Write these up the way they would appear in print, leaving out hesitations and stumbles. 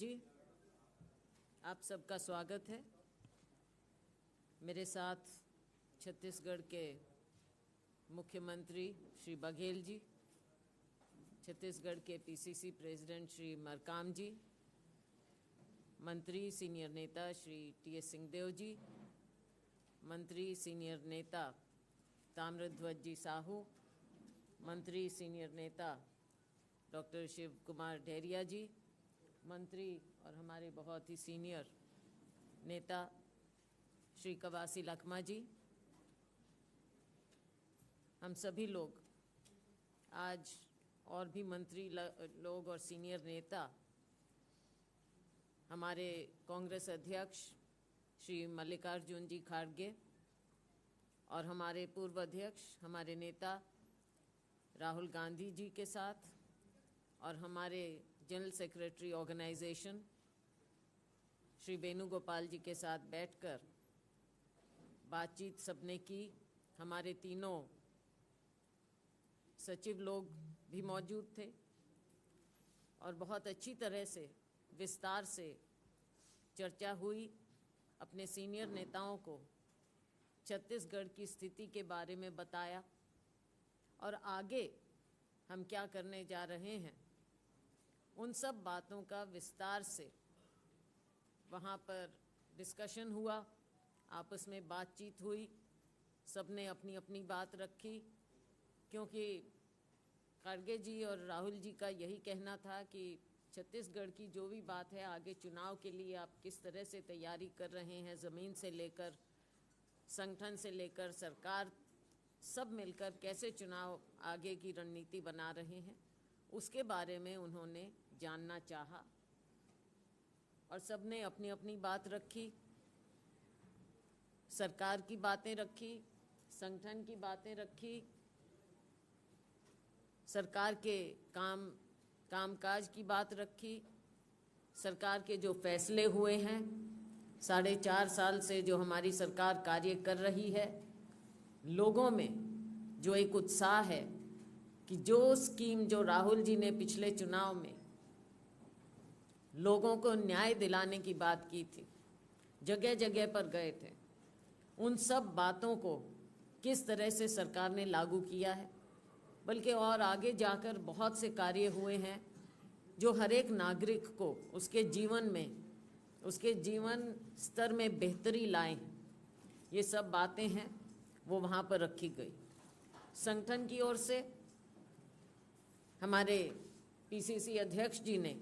जी, आप सबका स्वागत है। मेरे साथ छत्तीसगढ़ के मुख्यमंत्री श्री बघेल जी, छत्तीसगढ़ के पीसीसी प्रेसिडेंट श्री मरकाम जी, मंत्री सीनियर नेता श्री टी.एस. सिंहदेव जी, मंत्री सीनियर नेता ताम्रध्वज जी साहू, मंत्री सीनियर नेता डॉक्टर शिव कुमार डहरिया जी, मंत्री और हमारे बहुत ही सीनियर नेता श्री कवासी लखमा जी, हम सभी लोग आज और भी मंत्री लोग और सीनियर नेता, हमारे कांग्रेस अध्यक्ष श्री मल्लिकार्जुन जी खड़गे और हमारे पूर्व अध्यक्ष हमारे नेता राहुल गांधी जी के साथ और हमारे general secretary organisation Shri Venugopal ji के साथ बैठकर बातचीत सबने की। हमारे तीनों सचिव लोग भी मौजूद थे और बहुत अच्छी तरह से विस्तार से चर्चा हुई। अपने सीनियर नेताओं को छत्तीसगढ़ की स्थिति के बारे में बताया और आगे हम क्या करने जा रहे हैं, उन सब बातों का विस्तार से वहाँ पर डिस्कशन हुआ, आपस में बातचीत हुई, सबने अपनी अपनी बात रखी। क्योंकि खड़गे जी और राहुल जी का यही कहना था कि छत्तीसगढ़ की जो भी बात है, आगे चुनाव के लिए आप किस तरह से तैयारी कर रहे हैं, ज़मीन से लेकर संगठन से लेकर सरकार, सब मिलकर कैसे चुनाव आगे की रणनीति बना रहे हैं, उसके बारे में उन्होंने जानना चाहा और सबने अपनी अपनी बात रखी। सरकार की बातें रखी, संगठन की बातें रखी, सरकार के कामकाज की बात रखी, सरकार के जो फैसले हुए हैं, 4.5 साल से जो हमारी सरकार कार्य कर रही है, लोगों में जो एक उत्साह है कि जो स्कीम जो राहुल जी ने पिछले चुनाव में लोगों को न्याय दिलाने की बात की थी, जगह जगह पर गए थे, उन सब बातों को किस तरह से सरकार ने लागू किया है। बल्कि और आगे जाकर बहुत से कार्य हुए हैं जो हर एक नागरिक को उसके जीवन में, उसके जीवन स्तर में बेहतरी लाएं। ये सब बातें हैं वो वहाँ पर रखी गई। संगठन की ओर से हमारे पीसीसी अध्यक्ष जी ने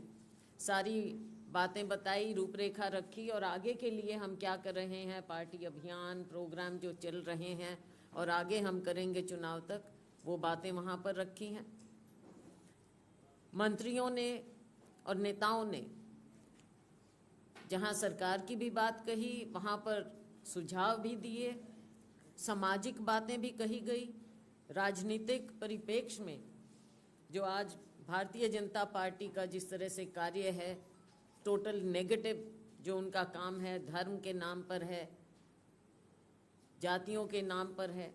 सारी बातें बताई, रूपरेखा रखी और आगे के लिए हम क्या कर रहे हैं, पार्टी अभियान प्रोग्राम जो चल रहे हैं और आगे हम करेंगे चुनाव तक, वो बातें वहाँ पर रखी हैं। मंत्रियों ने और नेताओं ने जहाँ सरकार की भी बात कही, वहाँ पर सुझाव भी दिए, सामाजिक बातें भी कही गई। राजनीतिक परिप्रेक्ष्य में जो आज भारतीय जनता पार्टी का जिस तरह से कार्य है, टोटल नेगेटिव जो उनका काम है, धर्म के नाम पर है, जातियों के नाम पर है,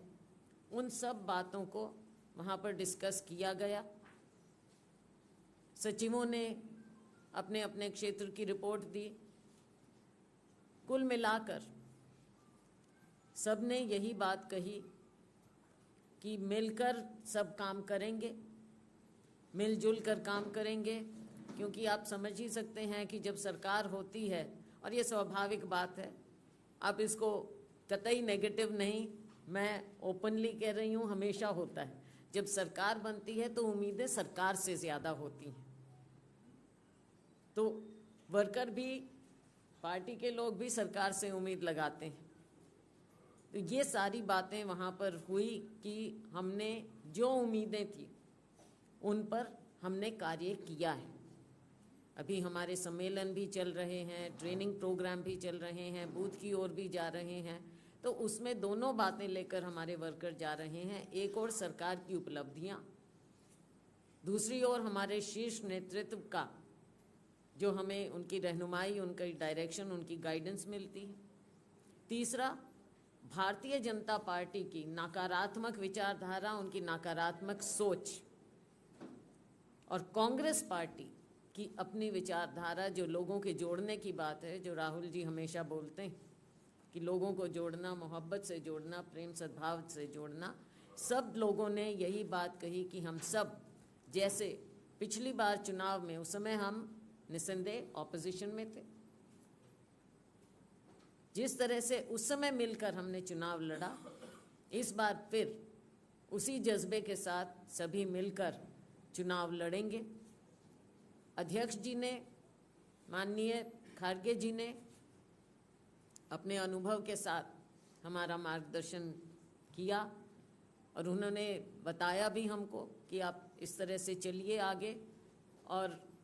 उन सब बातों को वहाँ पर डिस्कस किया गया। सचिवों ने अपने अपने क्षेत्र की रिपोर्ट दी। कुल मिलाकर सबने यही बात कही कि मिलकर सब काम करेंगे, मिलजुल कर काम करेंगे। क्योंकि आप समझ ही सकते हैं कि जब सरकार होती है, और ये स्वाभाविक बात है, आप इसको कतई नेगेटिव नहीं, मैं ओपनली कह रही हूँ, हमेशा होता है जब सरकार बनती है तो उम्मीदें सरकार से ज़्यादा होती हैं। तो वर्कर भी, पार्टी के लोग भी सरकार से उम्मीद लगाते हैं। तो ये सारी बातें वहाँ पर हुई कि हमने जो उम्मीदें थी उन पर हमने कार्य किया है। अभी हमारे सम्मेलन भी चल रहे हैं, ट्रेनिंग प्रोग्राम भी चल रहे हैं, बूथ की ओर भी जा रहे हैं। तो उसमें दोनों बातें लेकर हमारे वर्कर जा रहे हैं। एक और सरकार की उपलब्धियां, दूसरी ओर हमारे शीर्ष नेतृत्व का जो हमें उनकी रहनुमाई, उनकी डायरेक्शन, उनकी गाइडेंस मिलती है। तीसरा, भारतीय जनता पार्टी की नकारात्मक विचारधारा, उनकी नकारात्मक सोच, और कांग्रेस पार्टी कि अपनी विचारधारा जो लोगों के जोड़ने की बात है, जो राहुल जी हमेशा बोलते हैं कि लोगों को जोड़ना, मोहब्बत से जोड़ना, प्रेम सद्भाव से जोड़ना, सब लोगों ने यही बात कही कि हम सब, जैसे पिछली बार चुनाव में, उस समय हम निस्संदेह ऑपोजिशन में थे, जिस तरह से उस समय मिलकर हमने चुनाव लड़ा, इस बार फिर उसी जज्बे के साथ सभी मिलकर चुनाव लड़ेंगे। अध्यक्ष जी ने, माननीय खारगे जी ने अपने अनुभव के साथ हमारा मार्गदर्शन किया और उन्होंने बताया भी हमको कि आप इस तरह से चलिए आगे। और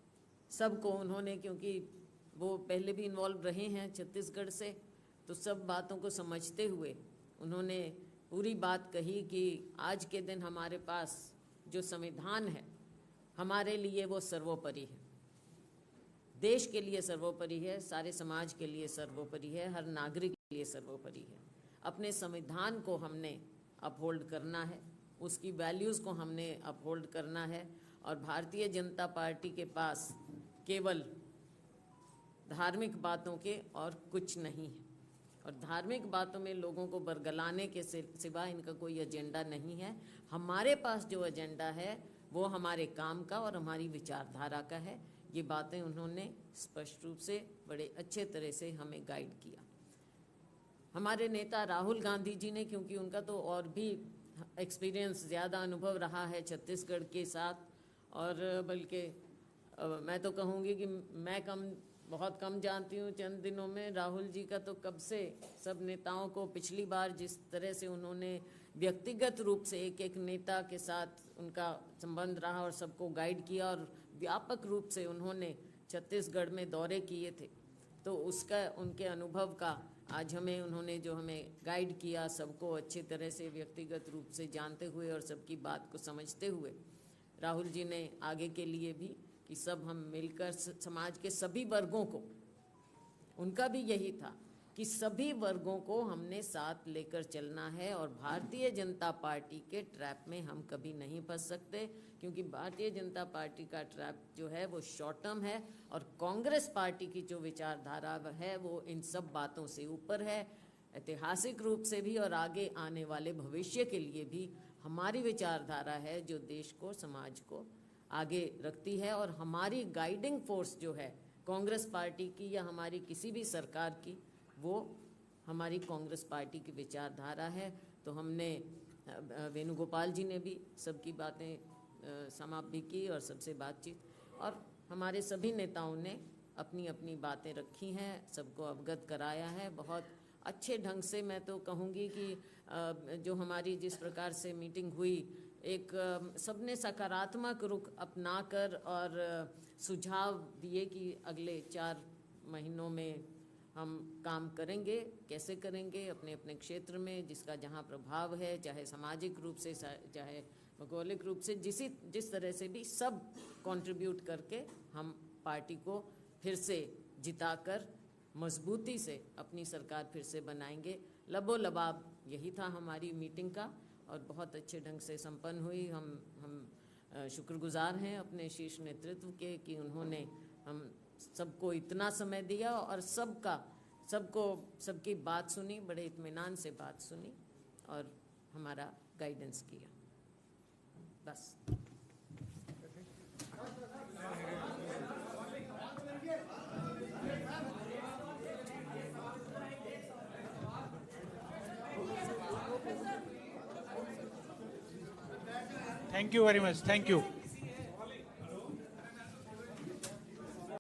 सबको उन्होंने, क्योंकि वो पहले भी इन्वॉल्व रहे हैं छत्तीसगढ़ से, तो सब बातों को समझते हुए उन्होंने पूरी बात कही कि आज के दिन हमारे पास जो संविधान है, हमारे लिए वो सर्वोपरि है, देश के लिए सर्वोपरि है, सारे समाज के लिए सर्वोपरि है, हर नागरिक के लिए सर्वोपरि है। अपने संविधान को हमने अपहोल्ड करना है, उसकी वैल्यूज़ को हमने अपहोल्ड करना है। और भारतीय जनता पार्टी के पास केवल धार्मिक बातों के और कुछ नहीं है, और धार्मिक बातों में लोगों को बरगलाने के सिवा इनका कोई एजेंडा नहीं है। हमारे पास जो एजेंडा है वो हमारे काम का और हमारी विचारधारा का है। ये बातें उन्होंने स्पष्ट रूप से बड़े अच्छे तरह से हमें गाइड किया। हमारे नेता राहुल गांधी जी ने, क्योंकि उनका तो और भी एक्सपीरियंस, ज़्यादा अनुभव रहा है छत्तीसगढ़ के साथ, और बल्कि मैं तो कहूँगी कि मैं बहुत कम जानती हूँ चंद दिनों में। राहुल जी का तो कब से सब नेताओं को, पिछली बार जिस तरह से उन्होंने व्यक्तिगत रूप से एक एक नेता के साथ उनका संबंध रहा और सबको गाइड किया, और व्यापक रूप से उन्होंने छत्तीसगढ़ में दौरे किए थे, तो उसका, उनके अनुभव का आज उन्होंने जो हमें गाइड किया, सबको अच्छी तरह से व्यक्तिगत रूप से जानते हुए और सबकी बात को समझते हुए, राहुल जी ने आगे के लिए भी कि सब हम मिलकर समाज के सभी वर्गों को, उनका भी यही था कि सभी वर्गों को हमने साथ लेकर चलना है, और भारतीय जनता पार्टी के ट्रैप में हम कभी नहीं फंस सकते, क्योंकि भारतीय जनता पार्टी का ट्रैप जो है वो शॉर्ट टर्म है, और कांग्रेस पार्टी की जो विचारधारा है वो इन सब बातों से ऊपर है। ऐतिहासिक रूप से भी और आगे आने वाले भविष्य के लिए भी हमारी विचारधारा है जो देश को, समाज को आगे रखती है। और हमारी गाइडिंग फोर्स जो है कांग्रेस पार्टी की या हमारी किसी भी सरकार की, वो हमारी कांग्रेस पार्टी की विचारधारा है। तो हमने, वेणुगोपाल जी ने भी सबकी बातें समाप्त भी की और सबसे बातचीत, और हमारे सभी नेताओं ने अपनी अपनी बातें रखी हैं, सबको अवगत कराया है बहुत अच्छे ढंग से। मैं तो कहूँगी कि जो हमारी जिस प्रकार से मीटिंग हुई, एक सबने सकारात्मक रुख अपनाकर और सुझाव दिए कि अगले 4 महीनों में हम काम करेंगे, कैसे करेंगे अपने अपने क्षेत्र में, जिसका जहाँ प्रभाव है, चाहे सामाजिक रूप से, चाहे भौगोलिक रूप से, जिस तरह से भी, सब कंट्रीब्यूट करके हम पार्टी को फिर से जिताकर मजबूती से अपनी सरकार फिर से बनाएंगे। लबोलबाब यही था हमारी मीटिंग का, और बहुत अच्छे ढंग से संपन्न हुई। हम शुक्रगुजार हैं अपने शीर्ष नेतृत्व के कि उन्होंने हम सबको इतना समय दिया और सबकी बात सुनी, बड़े इत्मीनान से बात सुनी और हमारा गाइडेंस किया। बस। Thank you very much. Thank you.